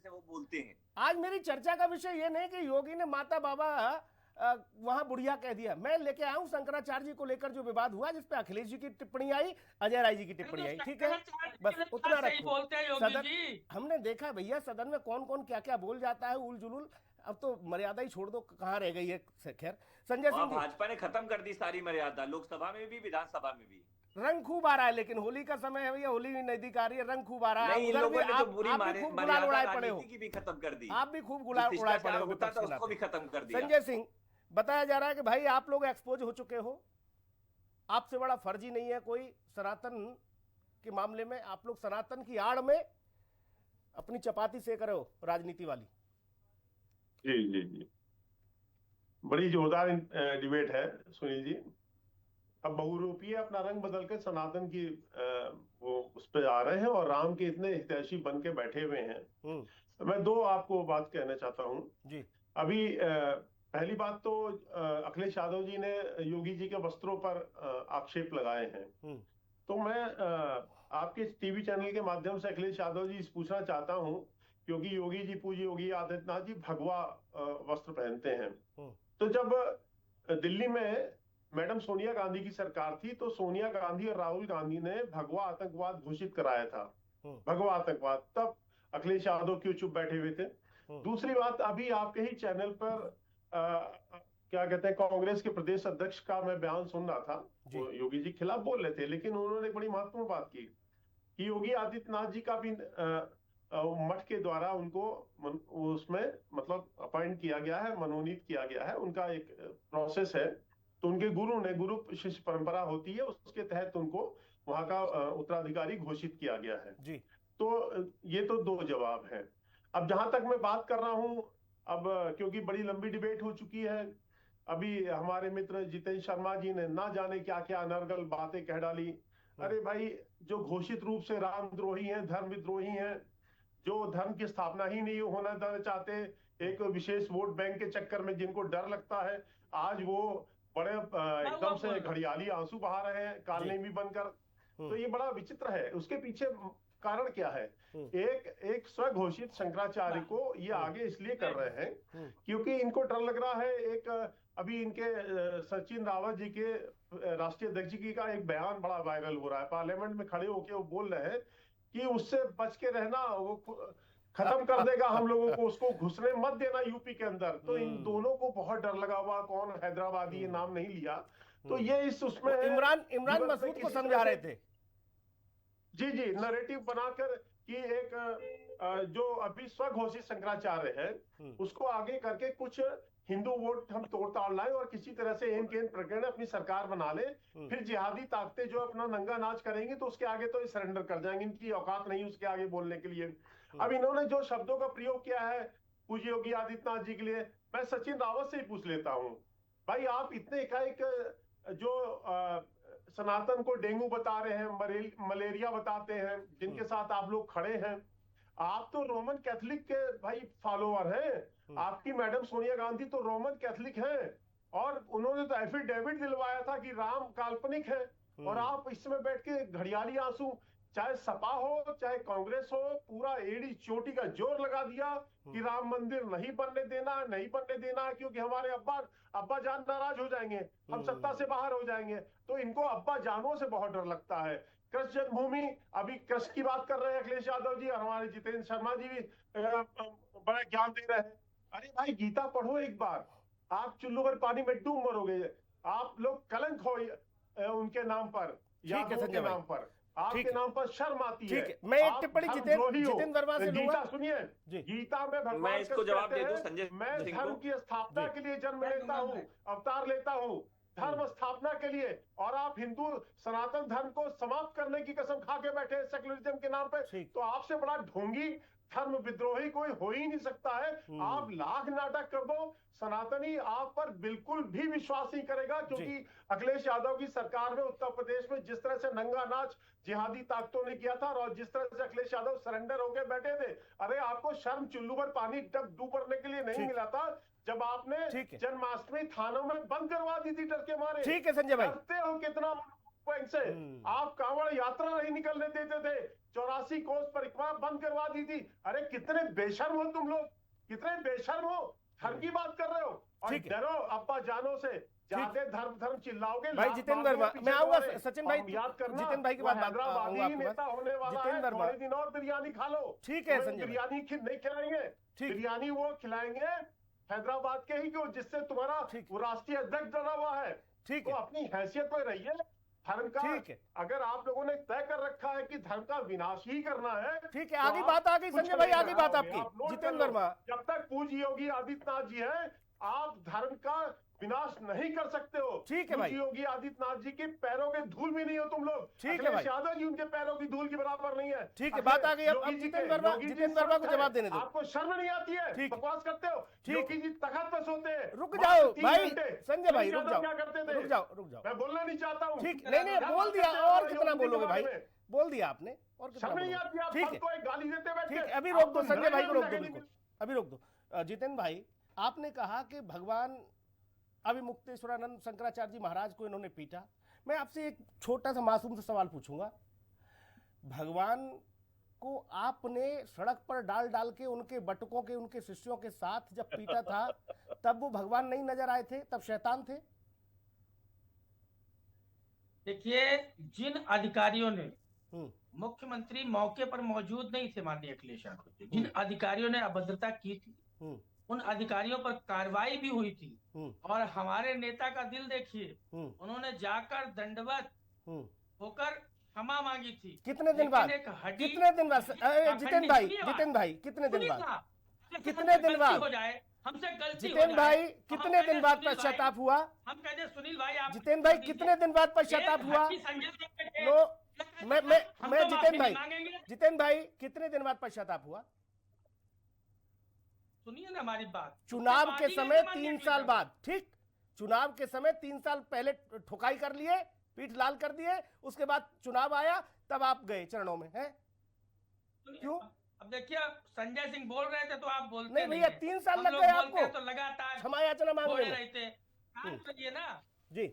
वो बोलते हैं। आज मेरी चर्चा का विषय ये नहीं कि योगी ने माता बाबा वहां बुढ़िया कह दिया। मैं लेके आया हूं शंकराचार्य जी को लेकर जो विवाद हुआ, जिसपे अखिलेश जी की टिप्पणी आई, अजय राय जी की टिप्पणी आई, ठीक है, बस उतना रखो। सदन हमने देखा भैया, सदन में कौन कौन क्या क्या बोल जाता है, उल जुलूल। अब तो मर्यादा ही छोड़ दो, कहाँ रह गई है। खैर संजय सिंह, भाजपा ने खत्म कर दी सारी मर्यादा, लोकसभा में भी विधानसभा में भी। रंग खूब आ रहा है, लेकिन होली का समय है भैया, होली नजदीक आ रही है, रंग खूब आ रहा है। उधर भी आप भी खूब गुलाल उड़ाए पड़े हो, भी खत्म कर दी, आप भी खूब गुलाल उड़ाए पड़े हो, उसको भी खत्म कर दिया। संजय सिंह, बताया जा रहा है कि भाई आप लोग एक्सपोज हो चुके हो, आपसे बड़ा फर्जी नहीं है कोई सनातन के मामले में। आप लोग सनातन की आड़ में अपनी चपाती सेक रहे हो राजनीति वाली। जी जी जी, बड़ी जोरदार डिबेट है सुनील जी। अब बहुरूपीय अपना रंग बदल कर सनातन की वो उस पर आ रहे हैं और राम के इतने हितैषी बन के बैठे हुए हैं। मैं दो आपको बात कहना चाहता हूँ जी। अभी पहली बात तो अखिलेश यादव जी ने योगी जी के वस्त्रों पर आक्षेप लगाए हैं। तो मैं आपके टीवी चैनल के माध्यम से अखिलेश यादव जी पूछना चाहता हूं, क्योंकि योगी जी, पूज्य योगी आदित्यनाथ जी भगवा वस्त्र पहनते हैं। तो जब दिल्ली में मैडम सोनिया गांधी की सरकार थी, तो सोनिया गांधी और राहुल गांधी ने भगवा आतंकवाद घोषित कराया था, भगवा आतंकवाद। तब अखिलेश यादव क्यों चुप बैठे हुए थे? दूसरी बात, अभी आपके ही चैनल पर क्या कहते हैं, कांग्रेस के प्रदेश अध्यक्ष का मैं बयान सुन रहा था, वो योगी जी के खिलाफ बोल रहे थे, लेकिन उन्होंने बड़ी महत्वपूर्ण बात की कि योगी आदित्यनाथ जी का भी मठ के द्वारा उनको उसमें मतलब अपॉइंट किया गया है, मनोनीत किया गया है, उनका एक प्रोसेस है। तो उनके गुरु ने, गुरु शिष्य परंपरा होती है, उसके तहत उनको वहां का उत्तराधिकारी घोषित किया गया है जी। तो ये तो दो जवाब है। अब जहां तक मैं बात कर रहा हूं, अब क्योंकि बड़ी लंबी डिबेट हो चुकी है, अभी हमारे मित्र जितेंद्र शर्मा जी ने ना जाने क्या क्या अनर्गल बातें कह डाली। अरे भाई, जो घोषित रूप से रामद्रोही हैं, धर्म विद्रोही हैं, जो धर्म की स्थापना ही नहीं होना देना चाहते, एक विशेष वोट बैंक के चक्कर में जिनको डर लगता है, आज वो बड़े एकदम से घड़ियाली आंसू बहा रहे हैं कालनेमी बनकर। तो ये बड़ा विचित्र है। उसके पीछे कारण क्या है? एक स्वघोषित शंकराचार्य को ये आगे इसलिए कर रहे हैं क्योंकि इनको डर लग रहा है। एक अभी इनके सचिन रावत जी के राष्ट्रीय अध्यक्ष जी का एक बयान बड़ा वायरल हो रहा है, पार्लियामेंट में खड़े होकर वो बोल रहे हैं कि उससे बच के रहना, वो खत्म कर देगा हम लोगों को, उसको घुसने मत देना यूपी के अंदर। तो इन दोनों को बहुत डर लगा हुआ, कौन हैदराबादी, ये नाम नहीं लिया, तो ये इस उसमें इमरान मसूद को समझा रहे थे जी जी, नैरेटिव बनाकर कि एक जो अभी स्वघोषित शंकराचार्य है उसको आगे करके कुछ हिंदू वोट हम तोड़ ताड़ लाए और किसी तरह से एन के एन प्रकरण अपनी सरकार बना ले, फिर जिहादी ताकतें जो अपना नंगा नाच करेंगी तो उसके आगे तो ये सरेंडर कर जाएंगे, इनकी औकात नहीं उसके आगे बोलने के लिए। अब इन्होंने जो शब्दों का प्रयोग किया है पूज्य योगी आदित्यनाथ जी के लिए, मैं सचिन रावत से ही पूछ लेता हूँ, भाई आप इतने एकाएक जो सनातन को डेंगू बता रहे हैं, मलेरिया बताते हैं, जिनके साथ आप लोग खड़े हैं, आप तो रोमन कैथोलिक के भाई फॉलोअर हैं। आपकी मैडम सोनिया गांधी तो रोमन कैथोलिक हैं और उन्होंने तो एफिडेविट दिलवाया था कि राम काल्पनिक है, और आप इसमें बैठ के घड़ियाली आंसू, चाहे सपा हो चाहे कांग्रेस हो, पूरा एड़ी चोटी का जोर लगा दिया कि राम मंदिर नहीं बनने देना, नहीं बनने देना, क्योंकि हमारे अब्बा जान नाराज हो जाएंगे, हम सत्ता से बाहर हो जाएंगे। तो इनको अब्बा जानों से बहुत डर लगता है। कृष्ण जन्मभूमि, अभी कृष्ण की बात कर रहे हैं अखिलेश यादव जी और हमारे जितेंद्र शर्मा जी भी बड़ा ज्ञान दे रहे हैं। अरे भाई गीता पढ़ो एक बार, आप चुल्लू भर पानी में डूब मरोगे। आप लोग कलंक हो उनके नाम पर, यादवों के नाम पर, आपके नाम पर शर्म आती है। मैं एक टिप्पणी जितेंद्र वर्मा से लूंगा। गीता सुनिए, गीता में भगवान मैं इसको जवाब दे दूं संजय मैं धर्म की स्थापना के लिए जन्म लेता हूँ, अवतार लेता हूँ धर्म स्थापना के लिए, और आप हिंदू सनातन धर्म को समाप्त करने की कसम खा के बैठे सेकुलरिज्म के नाम पे। तो आपसे बड़ा ढोंगी धर्म विद्रोही कोई हो ही नहीं सकता है। आप लाख नाटक कर दो, सनातनी आप पर बिल्कुल भी विश्वास नहीं करेगा, क्योंकि अखिलेश यादव की सरकार में उत्तर प्रदेश में जिस तरह से नंगा नाच जिहादी ताकतों ने किया था और जिस तरह से अखिलेश यादव सरेंडर होकर बैठे थे, अरे आपको शर्म चुल्लू भर पानी डूब पड़ने के लिए नहीं मिला था जब आपने जन्माष्टमी थानों में बंद करवा दी थी डर के मारे। ठीक है संजय भाई, डरते हो कितना से। आप कांवड़ यात्रा नहीं निकलने देते थे, 84 कोस परिक्रमा बंद करवा दी थी। अरे कितने बेशर्म हो तुम लोग, कितने बेशर्म हो, धर्म की बात कर रहे हो और डरो अब्बा जानो से। ज्यादा धर्म चिल्लाओगे भाई। जितेंद्र वर्मा, मैं आऊंगा सचिन भाई, जितेंद्र भाई की बात हैदराबादी नेता होने वाला है, थोड़े दिन और बिरयानी खा लो। ठीक है संजय, बिरयानी नहीं खिलाएंगे, बिरयानी वो खिलाएंगे हैदराबाद के ही, जिससे तुम्हारा वो राष्ट्रीय अध्यक्ष डरा हुआ है। ठीक है, तो अपनी हैसियत पर रहिए। धर्म का अगर आप लोगों ने तय कर रखा है कि धर्म का विनाश ही करना है, ठीक है, आगे बात आ गई संजय भाई, आगे बात आपकी। जितेंद्र वर्मा, जब तक पूज्य योगी आदित्यनाथ जी हैं, आप धर्म का विनाश नहीं कर सकते हो। ठीक है भाई, योगी आदित्यनाथ जी के पैरों के धूल भी नहीं हो तुम लोग। ठीक है भाई, यादव जी उनके पैरों की धूल के बराबर नहीं है। ठीक है, बात आ गई। अब जितेंद्र वर्मा को जवाब देने दो। आपको शर्म नहीं आती है, बकवास करते हो। योगी जी तखत पे सोते हैं। रुक जाओ भाई, संजय भाई रुक जाओ, क्या करते थे? रुक जाओ। मैं बोलना नहीं चाहता हूँ। ठीक, नहीं बोल दिया, और कितना बोलोगे भाई, बोल दिया आपने, और कितना। ठीक है, गाली देते बैठे। ठीक, अभी रोक दो संजय भाई को, रोक दो, बिल्कुल अभी रोक दो। जितेंद्र भाई, आपने कहा कि भगवान अभिमुक्तेश्वरानंद शंकराचार्य जी महाराज को इन्होंने पीटा। मैं आपसे एक छोटा सा मासूम सा सवाल पूछूंगा, भगवान को आपने सड़क पर डाल के उनके बटुकों के, उनके शिष्यों के साथ जब पीटा था, तब वो भगवान नहीं नजर आए थे, तब शैतान थे? देखिए, जिन अधिकारियों ने, मुख्यमंत्री मौके पर मौजूद नहीं थे माननीय अखिलेश यादव जी, जिन अधिकारियों ने अभद्रता की थी, उन अधिकारियों पर कार्रवाई भी हुई थी। और हमारे नेता का दिल देखिए, उन्होंने जाकर दंडवत होकर क्षमा मांगी थी। कितने दिन बाद? कितने दिन बाद जितेंद्र भाई, कितने दिन बाद? कितने दिन बाद हो जाए, हमसे गलती जितेंद्र भाई, कितने दिन बाद पश्चाताप हुआ? हम कहते सुनील भाई, आप जितेंद्र भाई कितने दिन बाद पश्चाताप हुआ? मैं जितेंद्र भाई कितने दिन बाद पश्चाताप हुआ? सुनिए ना हमारी बात। चुनाव के समय 3 साल बाद, ठीक, चुनाव के समय 3 साल पहले ठुकाई कर लिए, पीठ लाल कर दिए, उसके बाद चुनाव आया, तब आप गए चरणों में, हैं? क्यों? अब देखिए, संजय सिंह बोल रहे थे तो आप बोलते नहीं भैया, 3 साल लग गए आपको, तो लगातार क्षमा याचना मांग रहे थे। करिए ना जी।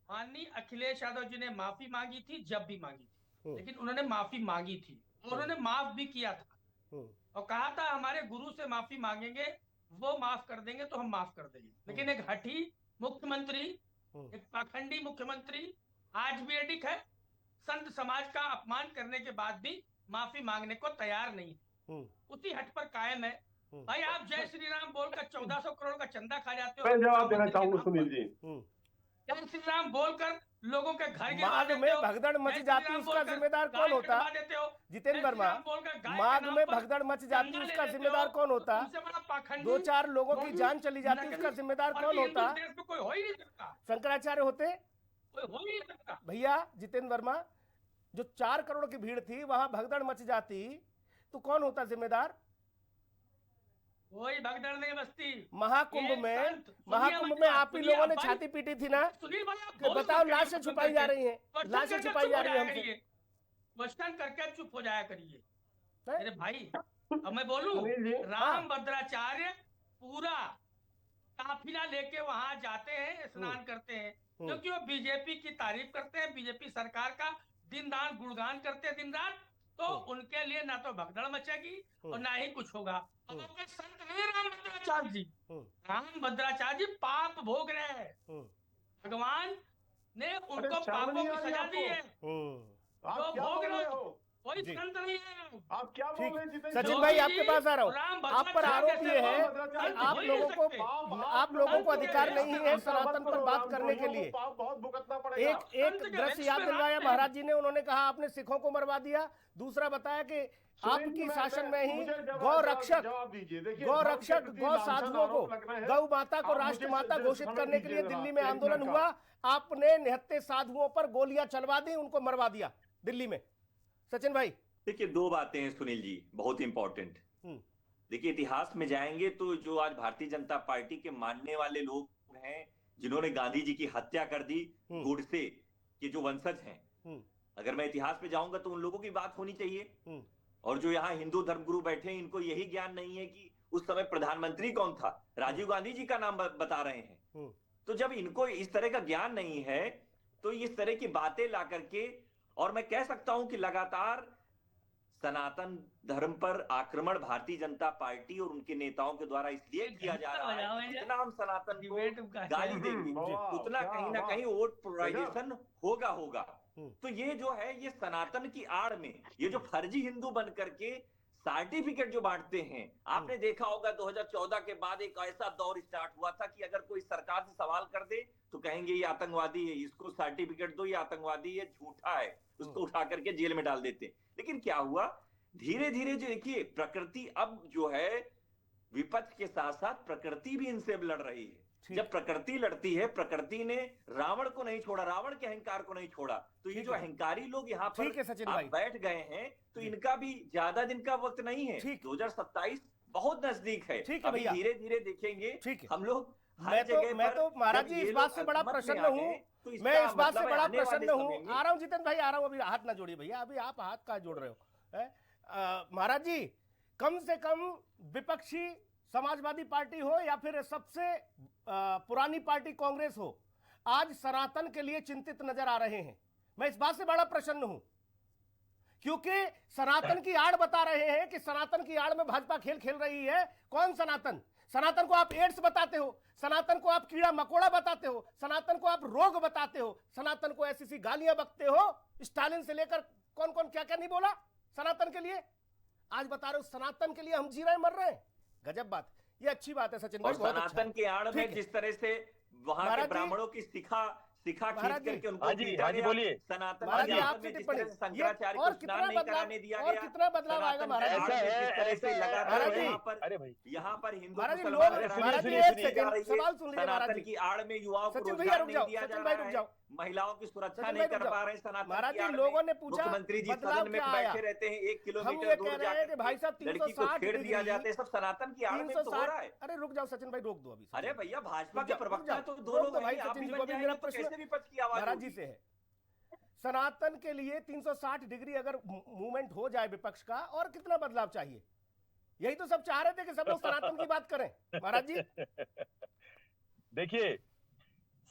माननीय अखिलेश यादव जी ने माफी मांगी थी, जब भी मांगी थी, लेकिन उन्होंने माफी मांगी थी और उन्होंने माफ भी किया था और कहा था हमारे गुरु से माफी मांगेंगे, वो माफ कर देंगे तो हम माफ कर देंगे। लेकिन एक हठी मुख्यमंत्री, एक पाखंडी मुख्यमंत्री आज भी अडिग है, संत समाज का अपमान करने के बाद भी माफी मांगने को तैयार नहीं, उसी हट पर कायम है। भाई, आप जय श्री राम बोलकर 1400 करोड़ का चंदा खा जाते हो। मैं जवाब देना चाहूंगा सुनील जी। जय श्री राम बोलकर लोगों के घर माघ में भगदड़ मच जाती, उसका जिम्मेदार कौन होता? जितेंद्र वर्मा, माघ में भगदड़ मच जाती, उसका जिम्मेदार कौन होता? 2-4 लोगों की जान चली जाती, उसका जिम्मेदार कौन होता? कोई हो ही नहीं सकता। शंकराचार्य होते? कोई हो ही नहीं सकता। भैया जितेंद्र वर्मा, जो 4 करोड़ की भीड़ थी, वहां भगदड़ मच जाती तो कौन होता जिम्मेदार? कोई भगदड़ नहीं बसती। महाकुंभ में आप ही लोगों ने छाती पीटी थी ना, कि बताओ लाशें छुपाई जा रही हैं, लाशें छुपाई जा रही हैं हमसे। क्वेश्चन करके चुप हो जाया करिए। अरे भाई अब मैं बोलूं, सुनील जी, राम भद्राचार्य पूरा काफिला लेके वहां जाते हैं, स्नान करते हैं, क्योंकि वो बीजेपी की तारीफ करते हैं, बीजेपी सरकार का दिन रात गुणगान करते हैं दिन रात, तो उनके लिए ना तो भगदड़ मचेगी और ना ही कुछ होगा। अब उनके संत नहीं राम भद्राचार्य जी, राम भद्राचार्य जी पाप भोग रहे हैं, भगवान ने उनको पापों की सजा दी है, जो भोग रहे हो कोई संत नहीं है। आप क्या बोल रहे हैं जितेंद्र सचिन भाई आपके पास आ रहा हूँ। आप पर आरोप ये है कि आप लोगों को अधिकार नहीं है सनातन पर बात करने के लिए। बहुत भुगतना पड़ेगा। एक दृश्य याद दिलवाया महाराज जी ने, उन्होंने कहा आपने सिखों को मरवा दिया। दूसरा बताया कि आपकी शासन में ही गौ रक्षक, गौ साधुओं को, गौ माता को राष्ट्र माता घोषित करने के लिए दिल्ली में आंदोलन हुआ। आपने निहत्थे साधुओं पर गोलियां चलवा दी, उनको मरवा दिया दिल्ली में। सचिन भाई देखिए, दो बातें हैं सुनील जी बहुत इंपॉर्टेंट। देखिए, इतिहास में जाएंगे तो जो आज भारतीय जनता पार्टी के मानने वाले लोग हैं, जिन्होंने गांधी जी की हत्या कर दी, गोडसे के जो वंशज हैं, अगर मैं इतिहास में जाऊंगा तो उन लोगों की बात होनी चाहिए। और जो यहाँ हिंदू धर्मगुरु बैठे हैं, इनको यही ज्ञान नहीं है कि उस समय प्रधानमंत्री कौन था। राजीव गांधी जी का नाम बता रहे हैं। तो जब इनको इस तरह का ज्ञान नहीं है तो इस तरह की बातें ला करके, और मैं कह सकता हूं कि लगातार सनातन धर्म पर आक्रमण भारतीय जनता पार्टी और उनके नेताओं के द्वारा इसलिए किया जा रहा है कि जितना हम सनातन को गाली देंगे उतना कहीं ना कहीं वोट पोलराइजेशन होगा। तो ये जो है, ये सनातन की आड़ में ये जो फर्जी हिंदू बन करके सर्टिफिकेट जो बांटते हैं, आपने देखा होगा 2014 के बाद एक ऐसा दौर स्टार्ट हुआ था कि अगर कोई सरकार से सवाल कर दे तो कहेंगे ये आतंकवादी है, इसको सर्टिफिकेट दो, ये आतंकवादी है, झूठा है, उसको उठा करके जेल में डाल देते। लेकिन क्या हुआ, धीरे धीरे जो देखिए प्रकृति अब जो है विपक्ष के साथ साथ प्रकृति भी इनसे लड़ रही है। जब प्रकृति लड़ती है, प्रकृति ने रावण को नहीं छोड़ा, रावण के अहंकार को नहीं छोड़ा, तो ये जो अहंकारी लोग यहाँ पर बैठ गए हैं, तो इनका भी ज्यादा दिन का वक्त नहीं है। 2027 बहुत नजदीक है। अभी धीरे धीरे देखेंगे हम लोग। मैं तो महाराज जी इस बात से बड़ा प्रसन्न हूँ, मैं इस बात से बड़ा प्रसन्न हूँ। आ रहा हूँ जितेंद्र भाई, आ रहा हूँ। अभी हाथ ना जोड़िए भैया, अभी आप हाथ कहाँ जोड़ रहे हो। महाराज जी, कम से कम विपक्षी समाजवादी पार्टी हो या फिर सबसे पुरानी पार्टी कांग्रेस हो, आज सनातन के लिए चिंतित नजर आ रहे हैं। मैं इस बात से बड़ा प्रसन्न हूं क्योंकि सनातन की आड़ बता रहे हैं कि सनातन की आड़ में भाजपा खेल खेल रही है। कौन सनातन? सनातन को आप एड्स बताते हो, सनातन को आप कीड़ा मकोड़ा बताते हो, सनातन को आप रोग बताते हो, सनातन को ऐसी गालियां बकते हो। स्टालिन से लेकर कौन कौन क्या क्या नहीं बोला सनातन के लिए। आज बता रहे हो सनातन के लिए हम जी रहे मर रहे हैं। गजब बात, ये अच्छी बात है सचिन भाई। सनातन के आड़ में जिस तरह से वहां के ब्राह्मणों की शिखा खींच करके उनको बोलिए सनातन शंकराचार्य को स्नान नहीं कराने दिया गया। और कितना बदलाव आएगा महाराज? ऐसे लगातार यहाँ पर हिंदू सनातन की आड़ में युवाओं को रोजगार नहीं दिया जा रहा है, महिलाओं की सुरक्षा नहीं कर पा रहे हैं। महाराज जी, लोगों ने पूछा मुख्यमंत्री जी सदन में बैठे रहते हैं, 1 किलोमीटर दूर जाकर भाई साहब लड़की को छेड़ दिया जाता है। सब सनातन की आड़ में तो हो रहा है। अरे रुक जाओ सचिन भाई, रोक दो अभी। अरे भैया, भाजपा के प्रवक्ता तो दो लोग भाई, सचिन जी को भी मेरा प्रश्न विपक्ष की आवाज महाराज जी से है। सनातन के लिए 360 डिग्री अगर मूवमेंट हो जाए विपक्ष का, और कितना बदलाव चाहिए? यही तो सब चाह रहे थे कि सब लोग सनातन की बात करें महाराज जी। देखिए,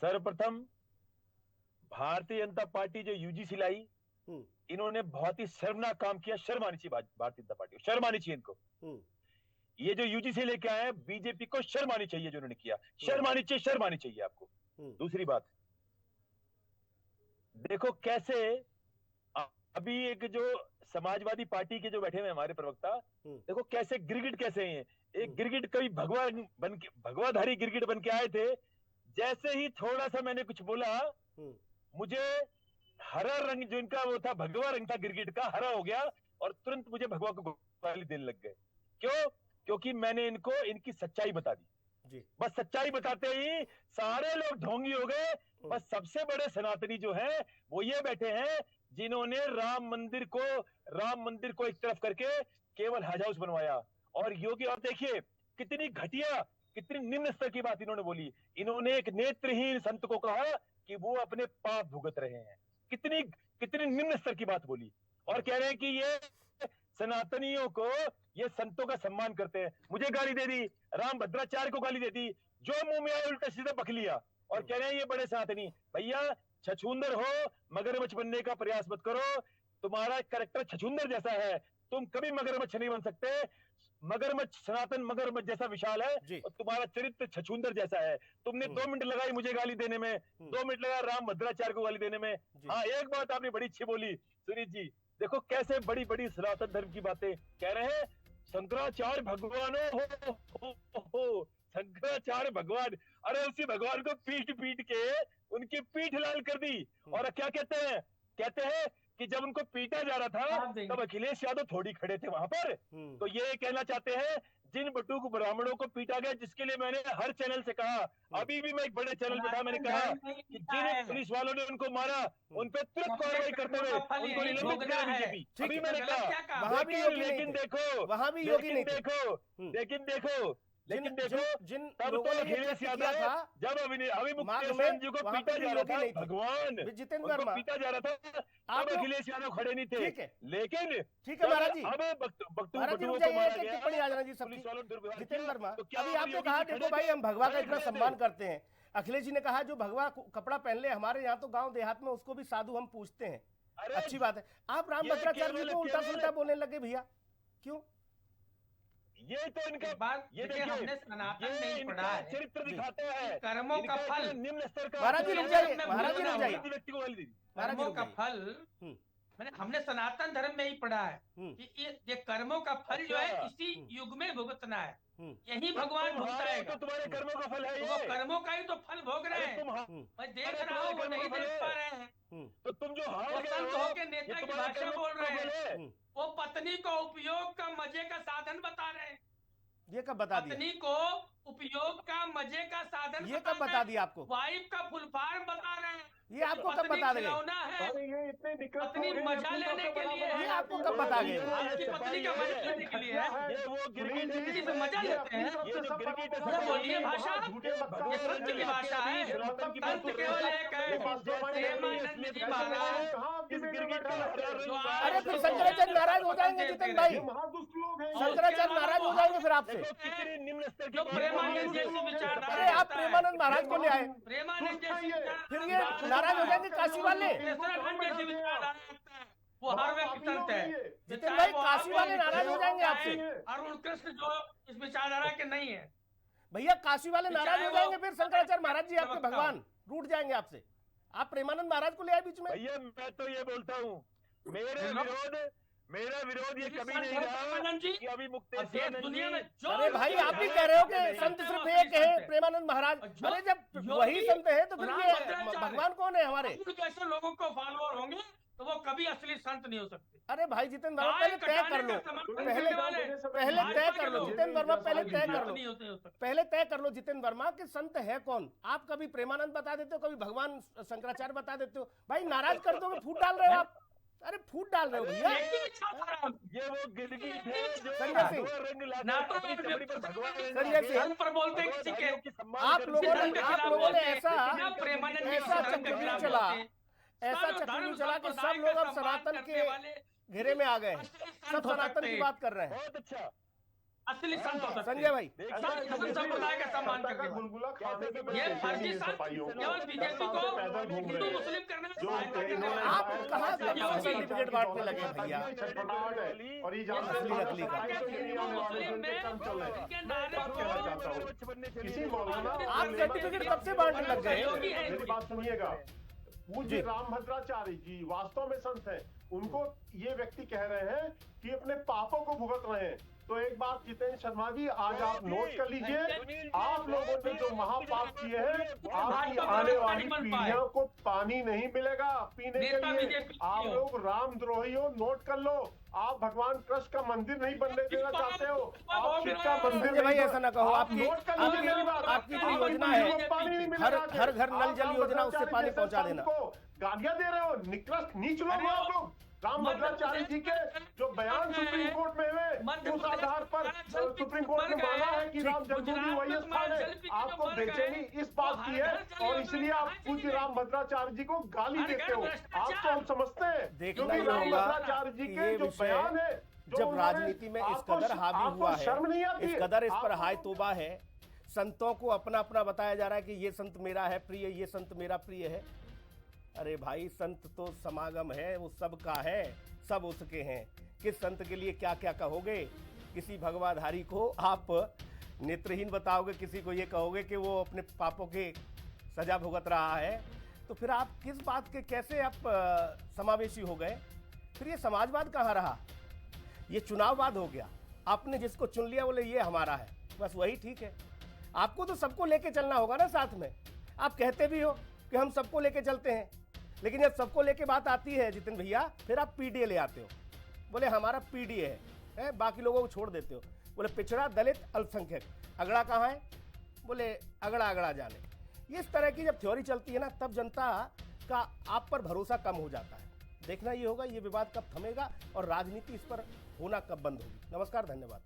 सर्वप्रथम भारतीय जनता पार्टी जो यूजीसी लाई, इन्होंने बहुत ही शर्मनाक काम किया। शर्म आनी चाहिए भारतीय जनता पार्टी को, शर्म आनी चाहिए इनको। ये जो यूजीसी लेके आए हैं, बीजेपी को शर्म आनी चाहिए जो उन्होंने किया। शर्म आनी चाहिए, शर्म आनी चाहिए आपको। दूसरी बात, देखो कैसे अभी एक जो समाजवादी पार्टी के जो बैठे हुए हमारे प्रवक्ता, देखो कैसे गिरगिट कैसे हैं। एक गिरगिट कभी भगवाधारी गिरगिट बन के आए थे। जैसे ही थोड़ा सा मैंने कुछ बोला, मुझे हरा रंग जो इनका वो था, भगवा रंग था गिरगिट का, हरा हो गया और तुरंत मुझे भगवा को गाली देने लग गए। क्यों? क्योंकि मैंने इनको इनकी सच्चाई बता दी जी। बस सच्चाई बताते ही सारे लोग ढोंगी हो गए। बस सबसे बड़े सनातनी जो हैं वो ये बैठे हैं जिन्होंने राम मंदिर को एक तरफ करके केवल हज हाउस बनवाया। और योगी, और देखिए कितनी घटिया, कितनी निम्न स्तर की बात इन्होंने बोली। इन्होंने एक नेत्रहीन संत को कहा कि वो अपने पाप भुगत रहे हैं। कितनी निम्न स्तर की बात बोली। और कह रहे हैं कि ये सनातनियों को, ये संतों का सम्मान करते हैं। मुझे गाली दे दी, राम भद्राचार्य को गाली दे दी, जो मुंह में आए उल्टा सीधा बक लिया और कह रहे हैं ये बड़े सनातनी। भैया छछूंदर हो, मगरमच्छ बनने का प्रयास मत करो। तुम्हारा कैरेक्टर छछूंदर जैसा है, तुम कभी मगरमच्छ नहीं बन सकते। मगरमच्छ सनातन मगरमच्छ जैसा विशाल है और तुम्हारा चरित्र छछूंदर जैसा है। तुमने 2 मिनट लगाई मुझे गाली देने में, 2 मिनट लगा राम भद्राचार्य को गाली देने में। हाँ, एक बात आपने बड़ी अच्छी बोली सुनीत जी, देखो कैसे बड़ी बड़ी सनातन धर्म की बातें कह रहे हैं। शंकराचार्य भगवान हो शंकराचार्य भगवान, अरे उसी भगवान को पीट पीट के उनकी पीठ लाल कर दी। और क्या कहते हैं कि जब उनको पीटा जा रहा था तब अखिलेश यादव थोड़ी खड़े थे वहां पर। तो ये कहना चाहते हैं जिन बटुक ब्राह्मणों को पीटा गया, जिसके लिए मैंने हर चैनल से कहा, अभी भी मैं एक बड़े चैनल पे था, मैंने कहा कि जिन पुलिस वालों ने उनको मारा उन पे तुरंत कार्रवाई करते हुए उनको निलंबित करें बीजेपी। अभी मैंने कहा लेकिन देखो लेकिन देखो जिन तब लोगों तो ने अखिलेश किया यादव था, जब अभिमुक्त जी को पीटा जा रहा था, भगवान जितेंद्र उनको वर्मा, पीटा जा रहा था, आप तब अखिलेश यादव खड़े नहीं थे। ठीक है, लेकिन ठीक है महाराज जी, अब महाराज जी रुक जाइए, एक एक टिप्पणी राजन जी सबकी। जितेंद्र वर्मा, अभी आपने कहा देखो भाई हम भगवा का इतना सम्मान करते हैं। अखिलेश जी ने कहा जो भगवा कपड़ा पहन ले, हमारे यहाँ तो गांव देहात में उसको भी साधु हम पूछते हैं, अच्छी बात है। आप राम भद्राचार्य जी को उल्टा सुल्टा बोलने लगे भैया, क्यों? ये तो इनका बात, ये देखिए हमने सनातन नहीं पढ़ा है, चरित्र दिखाते हैं, कर्मों का फल निम्न स्तर का। महाराज जी रुक जाइए, महाराज जी रुक जाइए, व्यक्ति को गाली दी। कर्मों का फल मैंने हमने सनातन धर्म में ही पढ़ा है कि ये कर्मों का फल जो है इसी युग में भुगतना है, यही भगवान भुगताएगा। तो तुम्हारे कर्मों का फल है तो वो कर्मों का ही तो फल भोग रहे हैं। मैं देख रहा हूँ वो नहीं देख पा रहे हैं। तो तुम जो हार वो गए संत हो, होके नेता की भाषा बोल रहे हैं, वो पत्नी को उपयोग का मजे का साधन बता रहे हैं। ये कब बता दिया? पत्नी को उपयोग का मजे का साधन ये कब बता दिया आपको? वाइफ का फुल फॉर्म बता रहे हैं। ये आपको कब बता देंगे? पत्नी मजा लेने के लिए है। ये आपको कब बता गए? आपकी पत्नी का मजा लेने के लिए है। ये वो किसी से मजा लेते हैं। ये जो गिरगिट है, ये बोलिए भाषा, ये संत की भाषा है। संत केवल एक है, प्रेमानंद जी महाराज। इस गिरगिट का अरे फिर शंकराचार्य नाराज हो जाएंगे जितेंद्र भाई, शंकराचार्य नाराज हो जाएंगे फिर आपसे। कितनी निम्न स्तर की जो प्रेमानंद जैसी विचारधारा, अरे आप प्रेमानंद महाराज को ले आए, प्रेमानंद जैसी फिर ये नाराज हो जाएंगे काशी वाले। वो हर व्यक्ति संत है। जितेंद्र भाई काशी वाले नाराज हो जाएंगे आपसे। अरुण कृष्ण जो इस विचारधारा के नहीं है भैया, काशी वाले नाराज हो जाएंगे, फिर शंकराचार्य महाराज जी आपके भगवान रूठ जाएंगे आपसे। आप प्रेमानंद महाराज को ले आए बीच में। भैया मैं तो ये बोलता हूँ, मेरा विरोध ये कभी नहीं रहा कि अभी दुनिया में जो अरे भाई आप भी कह रहे हो कि संत सिर्फ एक है, प्रेमानंद महाराज। अरे जब वही संत है तो फिर ये भगवान कौन है हमारे? जैसे लोगों को फॉलोअर होंगे तो वो कभी असली संत नहीं हो सकते। अरे भाई जितेंद्र वर्मा पहले तय कर लो, पहले तय कर लो जितेंद्र वर्मा, पहले तय कर लो, पहले तय कर लो जितेंद्र वर्मा कि संत है कौन। आप कभी प्रेमानंद बता देते हो, कभी भगवान शंकराचार्य बता देते हो। भाई नाराज कर दो, फूट डाल रहे हो आप। अरे फूट डाल रहे हो भैया। ये वो गिरगिट है जो संजय सिंह, ना तो संजय सिंह पर बोलते किसी के, आप लोगों ने ऐसा चक्रव्यूह चला, ऐसा चक्रव्यूह चला कि सब लोग अब सनातन के घेरे में आ गए, सब सनातन की बात कर रहे हैं। बहुत अच्छा, असली संत होता है संजय भाई। संप्रदाय का सम्मान करके ये फर्जी संत केवल बीजेपी को हिंदू मुस्लिम करने में सहायता कर रहे हैं। आप कहाँ सर्टिफिकेट बांटने लगे भैया? और ये नकली का मुस्लिम में इनके नारे को किसी मौलाना आप सर्टिफिकेट कब से बांटने लग गए? मेरी बात सुनिएगा, पूज्य राम भद्राचार्य जी वास्तव में संत हैं। उनको ये व्यक्ति कह रहे हैं कि अपने पापों को भुगत रहे हैं। तो एक बात जितेंद्र शर्मा जी, आज आप नोट कर लीजिए, आप लोगों ने जो महापाप किए हैं, आपकी आने वाली पीढ़ियों को पानी नहीं मिलेगा पीने के लिए। आप लोग रामद्रोही हो, नोट कर लो। आप भगवान कृष्ण का मंदिर नहीं बनने देना चाहते हो, आप शिव का मंदिर। भाई ऐसा ना कहो, आपकी जो योजना है हर घर नल जल योजना, उससे पानी पहुंचा देना। गालियां दे रहे हो, निकृष्ट नीच लोग हो आप लोग। राम भद्राचार्य जी के जो बयान सुप्रीम कोर्ट में हुए, उस आधार पर सुप्रीम कोर्ट ने माना है कि राम जन्मभूमि वही स्थान है। आपको बेचैनी इस बात की है और इसलिए आप पूज्य राम भद्राचार्य जी को गाली देते हो। आप तो हम समझते हैं, क्योंकि राम भद्राचार्य जी के जो बयान है जब राजनीति में इस कदर हावी हुआ शर्म नहीं है, आती इस है? कदर इस पर आपको- हाय तौबा है, संतों को अपना अपना बताया जा रहा है कि ये संत मेरा है प्रिय, ये संत मेरा प्रिय है। अरे भाई, संत तो समागम है, वो सबका है, सब उसके हैं। किस संत के लिए क्या क्या कहोगे? किसी भगवाधारी को आप नेत्रहीन बताओगे, किसी को ये कहोगे कि वो अपने पापों के सजा भुगत रहा है, तो फिर आप किस बात के कैसे आप समावेशी हो गए? फिर ये समाजवाद कहाँ रहा? ये चुनाववाद हो गया। आपने जिसको चुन लिया बोले ये हमारा है, बस वही ठीक है। आपको तो सबको लेके चलना होगा ना साथ में। आप कहते भी हो कि हम सबको लेके चलते हैं, लेकिन जब सबको लेके बात आती है जितिन भैया, फिर आप पीडीए ले आते हो, बोले हमारा पीडीए है, बाकी लोगों को छोड़ देते हो। बोले पिछड़ा, दलित, अल्पसंख्यक, अगड़ा कहाँ है? बोले अगड़ा अगड़ा जाने। ये इस तरह की जब थ्योरी चलती है ना, तब जनता का आप पर भरोसा कम हो जाता है। देखना ये होगा ये विवाद कब थमेगा और राजनीति इस पर होना कब बंद होगी। नमस्कार, धन्यवाद।